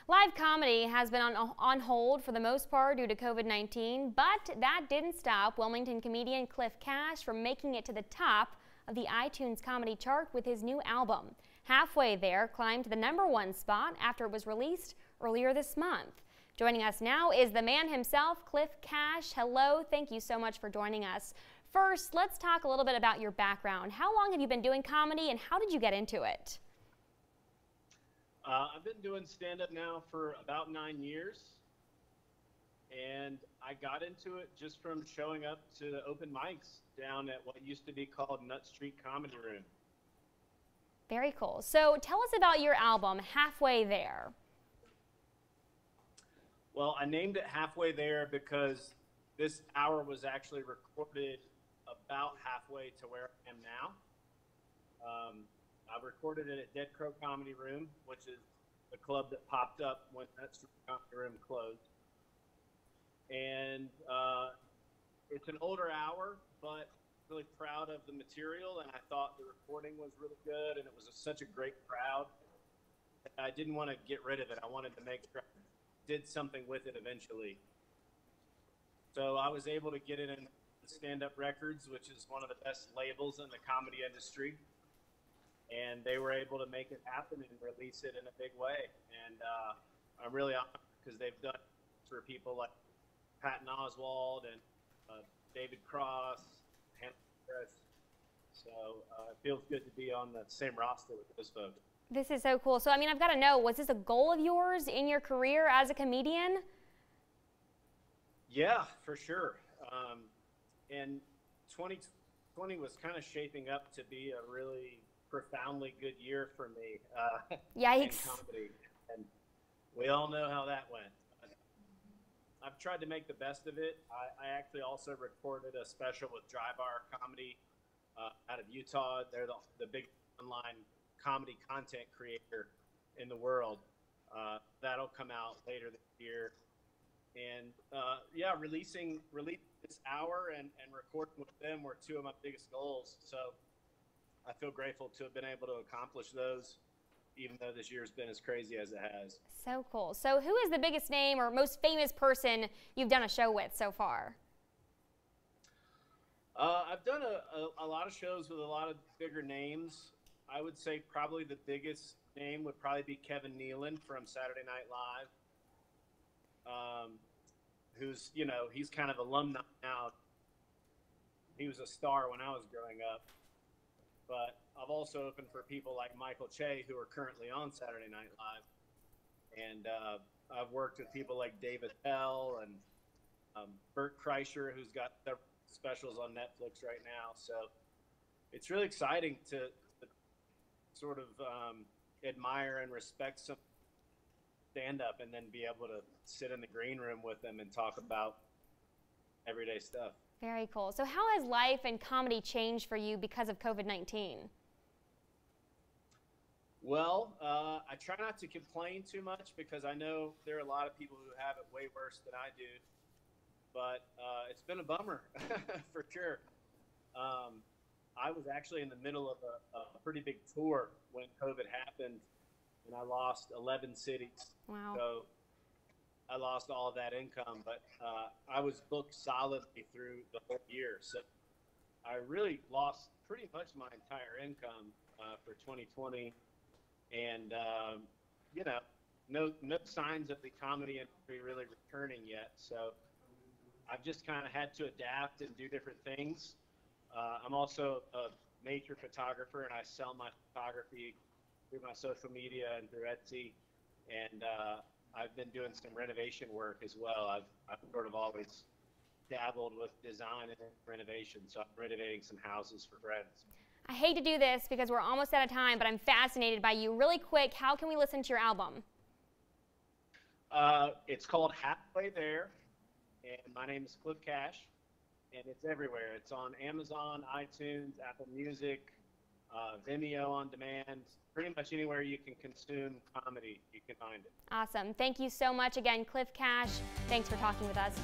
Live comedy has been on hold for the most part due to COVID-19, but that didn't stop Wilmington comedian Cliff Cash from making it to the top of the iTunes comedy chart with his new album. Halfway There climbed the #1 spot after it was released earlier this month. Joining us now is the man himself, Cliff Cash. Hello, thank you so much for joining us. First, let's talk a little bit about your background. How long have you been doing comedy and how did you get into it? I've been doing stand-up now for about 9 years, and I got into it just from showing up to the open mics down at what used to be called Nut Street Comedy Room. Very cool. So tell us about your album, Halfway There. Well, I named it Halfway There because this hour was actually recorded about halfway to where I am now. I recorded it at Dead Crow Comedy Room, which is the club that popped up when that comedy room closed. And it's an older hour, but really proud of the material, and I thought the recording was really good, and it was such a great crowd. I didn't want to get rid of it. I wanted to make sure I did something with it eventually. So I was able to get it in Stand-Up Records, which is one of the best labels in the comedy industry. And they were able to make it happen and release it in a big way. And I'm really honored because they've done it for people like Patton Oswalt and David Cross, Hannah Harris. So it feels good to be on the same roster with those folks. This is so cool. So, I mean, I've got to know, was this a goal of yours in your career as a comedian? Yeah, for sure. And 2020 was kind of shaping up to be a really profoundly good year for me in comedy, and we all know how that went. I've tried to make the best of it. I actually also recorded a special with Dry Bar Comedy out of Utah. They're the big online comedy content creator in the world. That'll come out later this year. And yeah, releasing this hour and recording with them were two of my biggest goals. So I feel grateful to have been able to accomplish those, even though this year's been as crazy as it has. So cool. So who is the biggest name or most famous person you've done a show with so far? I've done a lot of shows with a lot of bigger names. I would say probably the biggest name would probably be Kevin Nealon from Saturday Night Live, who's, you know, he's kind of alumni now. He was a star when I was growing up. But I've also opened for people like Michael Che, who are currently on Saturday Night Live. And I've worked with people like David Hell and Bert Kreischer, who's got several specials on Netflix right now. So it's really exciting to sort of admire and respect some stand-up and then be able to sit in the green room with them and talk about everyday stuff. Very cool. So how has life and comedy changed for you because of COVID-19? Well, I try not to complain too much because I know there are a lot of people who have it way worse than I do. But it's been a bummer, for sure. I was actually in the middle of a pretty big tour when COVID happened, and I lost 11 cities. Wow. So I lost all of that income, but I was booked solidly through the whole year. So I really lost pretty much my entire income for 2020. And, you know, no signs of the comedy industry really returning yet. So I've just kind of had to adapt and do different things. I'm also a nature photographer, and I sell my photography through my social media and through Etsy. And I've been doing some renovation work as well. I've sort of always dabbled with design and renovation, so I'm renovating some houses for friends. I hate to do this because we're almost out of time, but I'm fascinated by you. Really quick, how can we listen to your album? It's called Halfway There, and my name is Cliff Cash, and it's everywhere. It's on Amazon, iTunes, Apple Music, Vimeo on demand. Pretty much anywhere you can consume comedy, you can find it. Awesome. Thank you so much again, Cliff Cash. Thanks for talking with us.